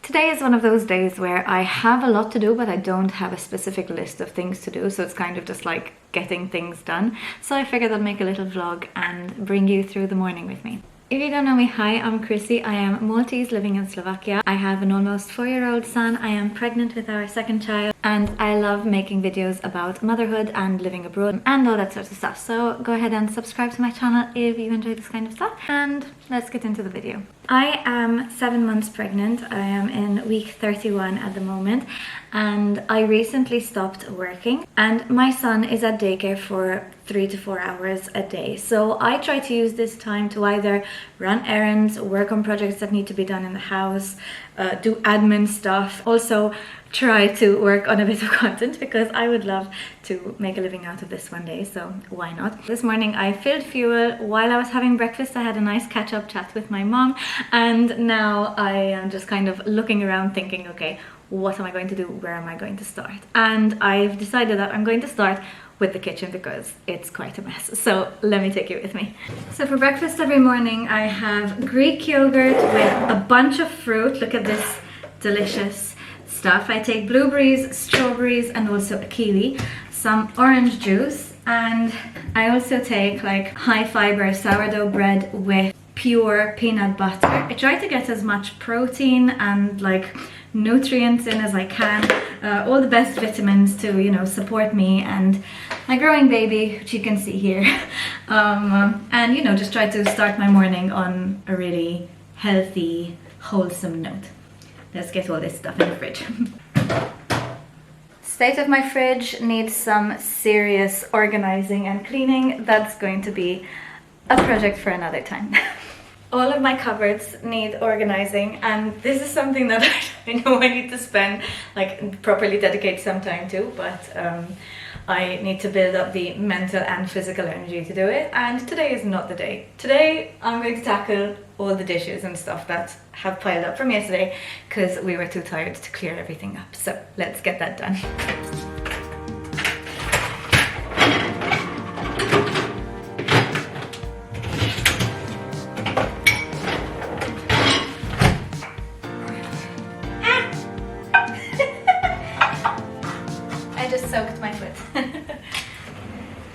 Today is one of those days where I have a lot to do, but I don't have a specific list of things to do, so it's kind of just like getting things done. So I figured I'd make a little vlog and bring you through the morning with me. If you don't know me, hi, I'm Chrissy. I am Maltese living in Slovakia. I have an almost 4-year-old son. I am pregnant with our second child, and I love making videos about motherhood and living abroad and all that sort of stuff. So go ahead and subscribe to my channel if you enjoy this kind of stuff, and let's get into the video. I am 7 months pregnant. I am in week 31 at the moment, and I recently stopped working, and my son is at daycare for 3 to 4 hours a day. So I try to use this time to either run errands, work on projects that need to be done in the house, do admin stuff, also try to work on a bit of content because I would love to make a living out of this one day, so why not? This morning I filled fuel while I was having breakfast. I had a nice catch-up chat with my mom, and now I am just kind of looking around thinking, okay, what am I going to do? Where am I going to start? And I've decided that I'm going to start with the kitchen because it's quite a mess. So let me take you with me. So for breakfast every morning I have Greek yogurt with a bunch of fruit. Look at this delicious stuff. I take blueberries, strawberries, and also a kiwi, some orange juice, and I also take like high fiber sourdough bread with pure peanut butter. I try to get as much protein and like nutrients in as I can, all the best vitamins to, you know, support me and my growing baby, which you can see here, and you know, just try to start my morning on a really healthy, wholesome note. Let's get all this stuff in the fridge. State of my fridge needs some serious organizing and cleaning. That's going to be a project for another time. All of my cupboards need organizing, and this is something that I know I need to spend, like, properly dedicate some time to, but I need to build up the mental and physical energy to do it, and today is not the day. Today I'm going to tackle all the dishes and stuff that have piled up from yesterday because we were too tired to clear everything up. So let's get that done. Soaked my foot.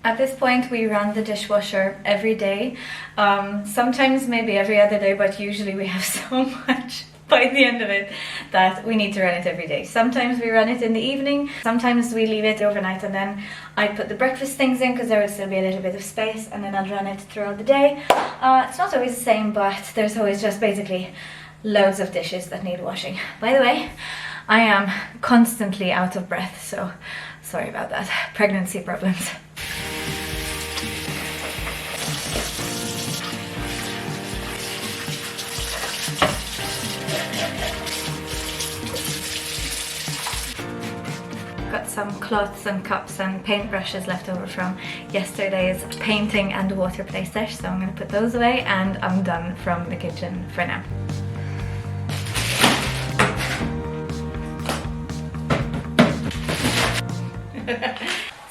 At this point we run the dishwasher every day, sometimes maybe every other day, but usually we have so much by the end of it that we need to run it every day. Sometimes we run it in the evening, sometimes we leave it overnight, and then I put the breakfast things in because there will still be a little bit of space, and then I'll run it throughout the day. It's not always the same, but there's always just basically loads of dishes that need washing. By the way, I am constantly out of breath, so sorry about that. Pregnancy problems. Got some cloths and cups and paintbrushes left over from yesterday's painting and water play sesh, so I'm going to put those away, and I'm done from the kitchen for now.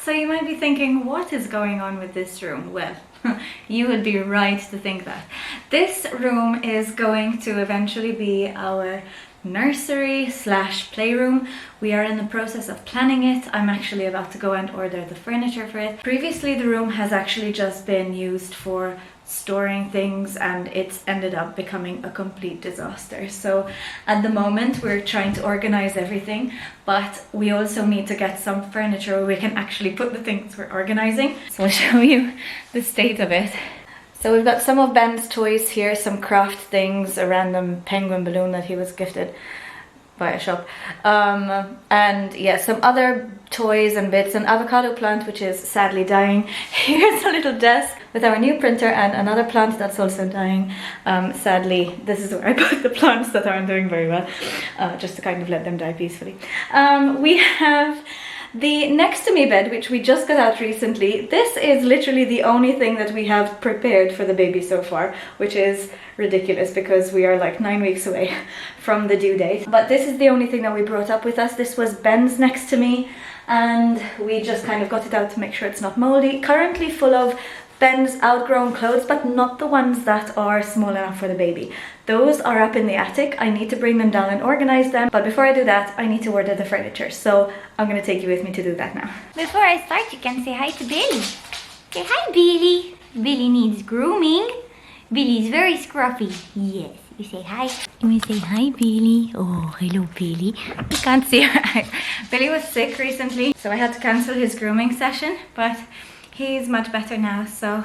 So you might be thinking, what is going on with this room? Well, you would be right to think that. This room is going to eventually be our nursery slash playroom. We are in the process of planning it. I'm actually about to go and order the furniture for it. Previously the room has actually just been used for storing things, and it's ended up becoming a complete disaster. So at the moment we're trying to organize everything, but we also need to get some furniture where we can actually put the things we're organizing. So I'll show you the state of it. So we've got some of Ben's toys here, some craft things, a random penguin balloon that he was gifted by a shop, and yeah, some other toys and bits, an avocado plant which is sadly dying. Here's a little desk with our new printer and another plant that's also dying. Sadly, this is where I put the plants that aren't doing very well, just to kind of let them die peacefully. We have the next to me bed, which we just got out recently. This is literally the only thing that we have prepared for the baby so far, which is ridiculous because we are like 9 weeks away from the due date. But this is the only thing that we brought up with us. This was Ben's next to me, and we just kind of got it out to make sure it's not moldy. Currently full of Ben's outgrown clothes, but not the ones that are small enough for the baby. Those are up in the attic. I need to bring them down and organize them, but before I do that, I need to order the furniture. So I'm gonna take you with me to do that now. Before I start, you can say hi to Billy. Say hi, Billy. Billy needs grooming. Billy's very scruffy. Yes, you say hi. You say hi, Billy. Oh, hello, Billy. You can't see her eyes. Billy was sick recently, so I had to cancel his grooming session, but he's much better now, so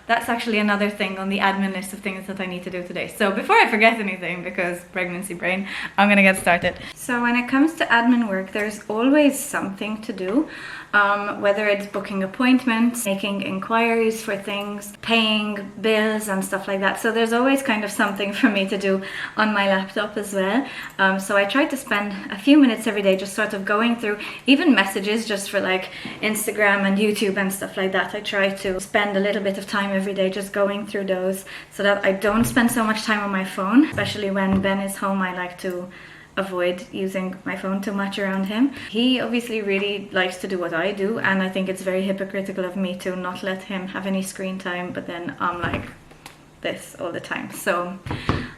that's actually another thing on the admin list of things that I need to do today. So before I forget anything, because pregnancy brain, I'm gonna get started. So when it comes to admin work, there's always something to do, whether it's booking appointments, making inquiries for things, paying bills and stuff like that. So there's always kind of something for me to do on my laptop as well. So I try to spend a few minutes every day just sort of going through even messages just for like Instagram and YouTube and stuff like that. I try to spend a little bit of time every day just going through those so that I don't spend so much time on my phone. Especially when Ben is home, I like to avoid using my phone too much around him. He obviously really likes to do what I do, and I think it's very hypocritical of me to not let him have any screen time, but then I'm like this all the time. So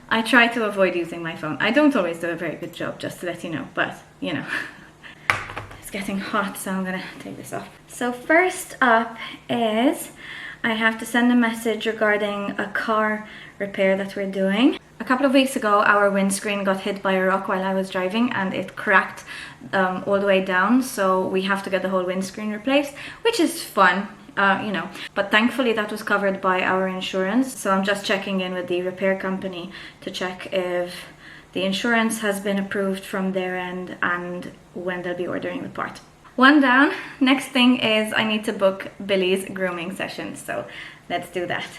I try to avoid using my phone. I don't always do a very good job, just to let you know, but you know. It's getting hot, so I'm gonna take this off. So first up is I have to send a message regarding a car repair that we're doing. A couple of weeks ago, our windscreen got hit by a rock while I was driving, and it cracked all the way down, so we have to get the whole windscreen replaced, which is fun. You know, but thankfully that was covered by our insurance, so I'm just checking in with the repair company to check if the insurance has been approved from their end and when they'll be ordering the part. One down. Next thing is I need to book Billy's grooming session, so let's do that.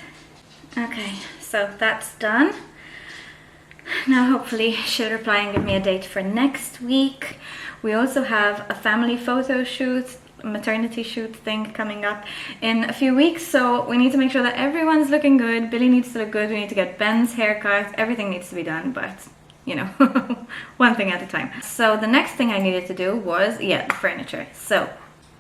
Okay, so that's done. Now hopefully she'll reply and give me a date for next week. We also have a family photo shoot, maternity shoot thing coming up in a few weeks, so we need to make sure that everyone's looking good. Billy needs to look good, we need to get Ben's haircut, everything needs to be done, but you know, one thing at a time. So the next thing I needed to do was, the furniture. So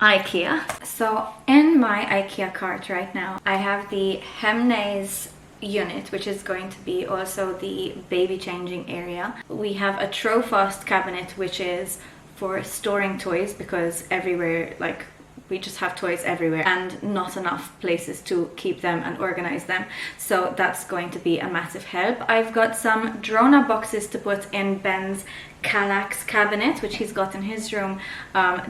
IKEA. So in my IKEA cart right now, I have the Hemnes unit, which is going to be also the baby changing area. We have a Trofast cabinet, which is for storing toys, because everywhere, like, we just have toys everywhere and not enough places to keep them and organize them, so that's going to be a massive help. I've got some Drona boxes to put in Ben's Kallax cabinet, which he's got in his room,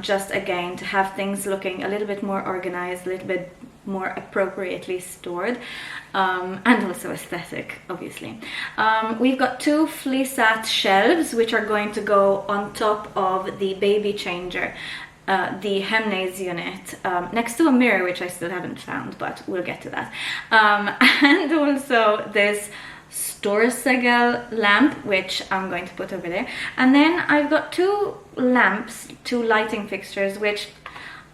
just again to have things looking a little bit more organized, a little bit more appropriately stored, and also aesthetic, obviously. We've got two Fleesat shelves which are going to go on top of the baby changer, the Hemnes unit, next to a mirror which I still haven't found, but we'll get to that. And also this Storsegel lamp, which I'm going to put over there. And then I've got two lamps, two lighting fixtures, which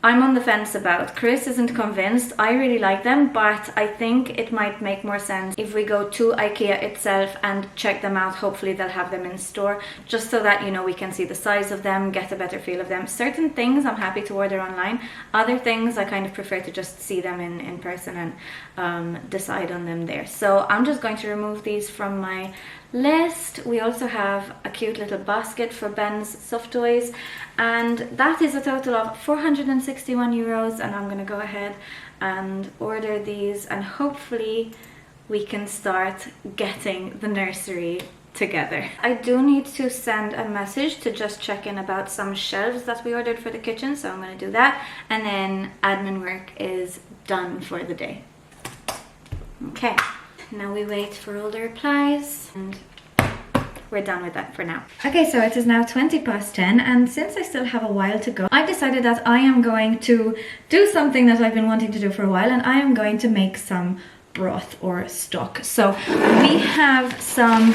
I'm on the fence about. Chris isn't convinced. I really like them, but I think it might make more sense if we go to IKEA itself and check them out. Hopefully they'll have them in store, just so that, you know, we can see the size of them, get a better feel of them. Certain things I'm happy to order online. Other things I kind of prefer to just see them in person and decide on them there. So I'm just going to remove these from my list. We also have a cute little basket for Ben's soft toys, and that is a total of 461 euros, and I'm gonna go ahead and order these, and hopefully we can start getting the nursery together. I do need to send a message to just check in about some shelves that we ordered for the kitchen, so I'm gonna do that, and then admin work is done for the day. Okay. Now we wait for all the replies, and we're done with that for now. Okay, so it is now 10:20, and since I still have a while to go, I've decided that I am going to do something that I've been wanting to do for a while, and I am going to make some broth or stock. So we have some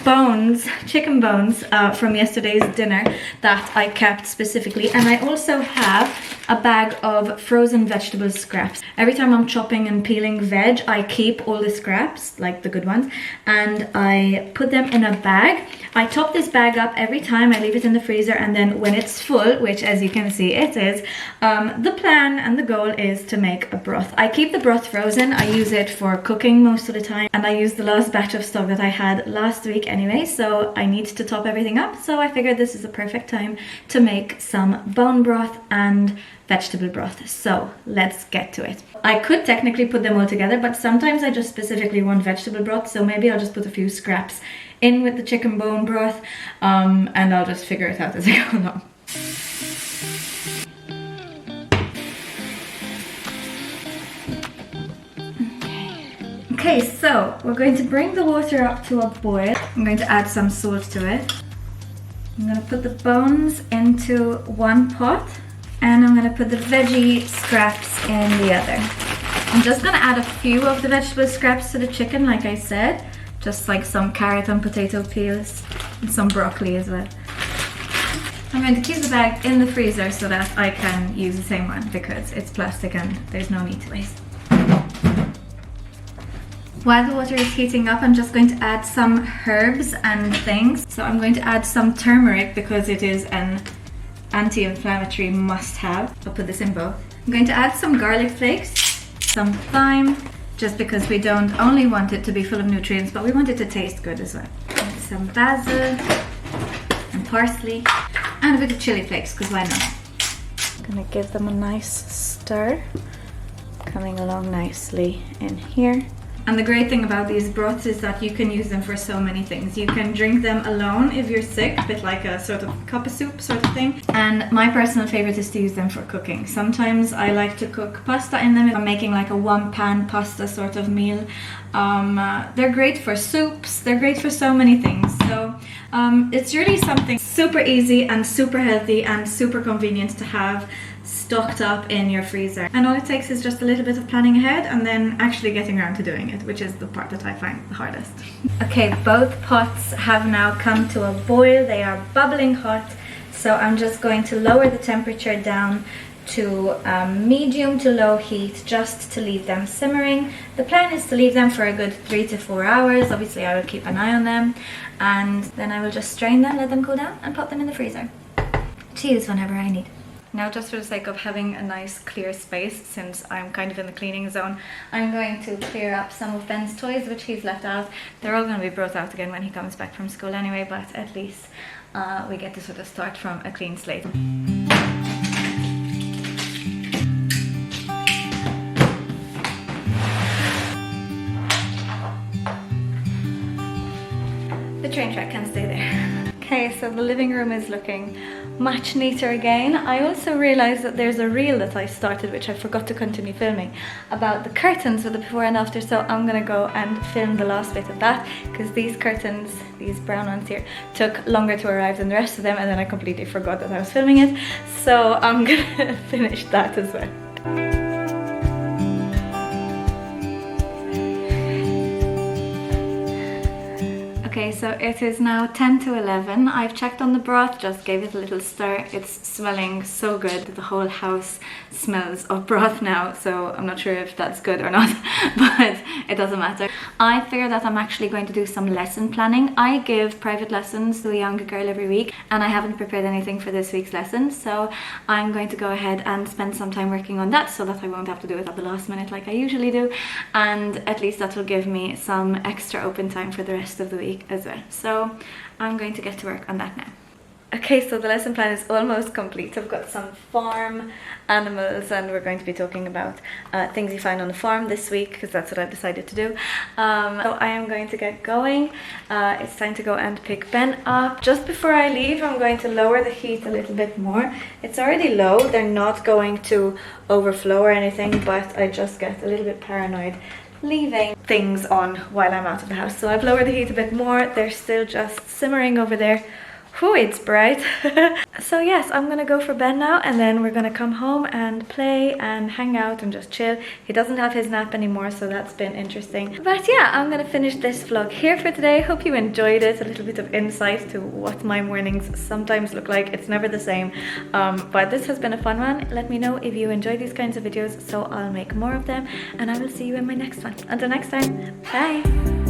bones, chicken bones from yesterday's dinner that I kept specifically, and I also have a bag of frozen vegetable scraps. Every time I'm chopping and peeling veg, I keep all the scraps, like the good ones, and I put them in a bag. I top this bag up every time, I leave it in the freezer, and then when it's full, which as you can see it is, the plan and the goal is to make a broth. I keep the broth frozen. I use it for cooking most of the time, and I used the last batch of stock that I had last week anyway, so I need to top everything up. So I figured this is a perfect time to make some bone broth and vegetable broth. So let's get to it. I could technically put them all together, but sometimes I just specifically want vegetable broth, so maybe I'll just put a few scraps in with the chicken bone broth, and I'll just figure it out as I go along. Okay, so we're going to bring the water up to a boil. I'm going to add some salt to it. I'm going to put the bones into one pot, and I'm going to put the veggie scraps in the other. I'm just going to add a few of the vegetable scraps to the chicken, like I said, just like some carrot and potato peels and some broccoli as well. I'm going to keep the bag in the freezer so that I can use the same one because it's plastic and there's no need to waste. While the water is heating up, I'm just going to add some herbs and things. So I'm going to add some turmeric because it is an anti-inflammatory must-have. I'll put this in both. I'm going to add some garlic flakes, some thyme, just because we don't only want it to be full of nutrients, but we want it to taste good as well. And some basil and parsley, and a bit of chili flakes, because why not? I'm gonna give them a nice stir, coming along nicely in here. And the great thing about these broths is that you can use them for so many things. You can drink them alone if you're sick, a bit like a sort of cup of soup sort of thing. And my personal favorite is to use them for cooking. Sometimes I like to cook pasta in them if I'm making like a one-pan pasta sort of meal. They're great for soups, they're great for so many things. So it's really something super easy and super healthy and super convenient to have stocked up in your freezer, and all it takes is just a little bit of planning ahead and then actually getting around to doing it, which is the part that I find the hardest. Okay, both pots have now come to a boil. They are bubbling hot, so I'm just going to lower the temperature down to medium to low heat just to leave them simmering. The plan is to leave them for a good 3 to 4 hours. Obviously I will keep an eye on them, and then I will just strain them, let them cool down, and pop them in the freezer to use whenever I need. Now, just for the sake of having a nice clear space, since I'm kind of in the cleaning zone, I'm going to clear up some of Ben's toys which he's left out. They're all going to be brought out again when he comes back from school anyway, but at least we get to sort of start from a clean slate. The train track can stay there. Okay, so the living room is looking much neater again. I also realized that there's a reel that I started, which I forgot to continue filming, about the curtains with the before and after, so I'm gonna go and film the last bit of that, because these curtains, these brown ones here, took longer to arrive than the rest of them, and then I completely forgot that I was filming it, so I'm gonna finish that as well. Okay, so it is now 10 to 11. I've checked on the broth, just gave it a little stir. It's smelling so good. The whole house smells of broth now, so I'm not sure if that's good or not, but it doesn't matter. I figured that I'm actually going to do some lesson planning. I give private lessons to a young girl every week, and I haven't prepared anything for this week's lesson, so I'm going to go ahead and spend some time working on that so that I won't have to do it at the last minute like I usually do, and at least that will give me some extra open time for the rest of the week as well. So I'm going to get to work on that now. Okay, so the lesson plan is almost complete. I've got some farm animals, and we're going to be talking about things you find on the farm this week, because that's what I've decided to do. So I am going to get going. It's time to go and pick Ben up. Just before I leave, I'm going to lower the heat a little bit more. It's already low. They're not going to overflow or anything, but I just get a little bit paranoid leaving things on while I'm out of the house. So I've lowered the heat a bit more. They're still just simmering over there, Whew, it's bright. So yes, I'm gonna go for bed now, and then we're gonna come home and play and hang out and just chill. He doesn't have his nap anymore, so that's been interesting. But yeah, I'm gonna finish this vlog here for today. Hope you enjoyed it. A little bit of insight to what my mornings sometimes look like. It's never the same. But this has been a fun one. Let me know if you enjoy these kinds of videos, so I'll make more of them, and I will see you in my next one. Until next time, bye.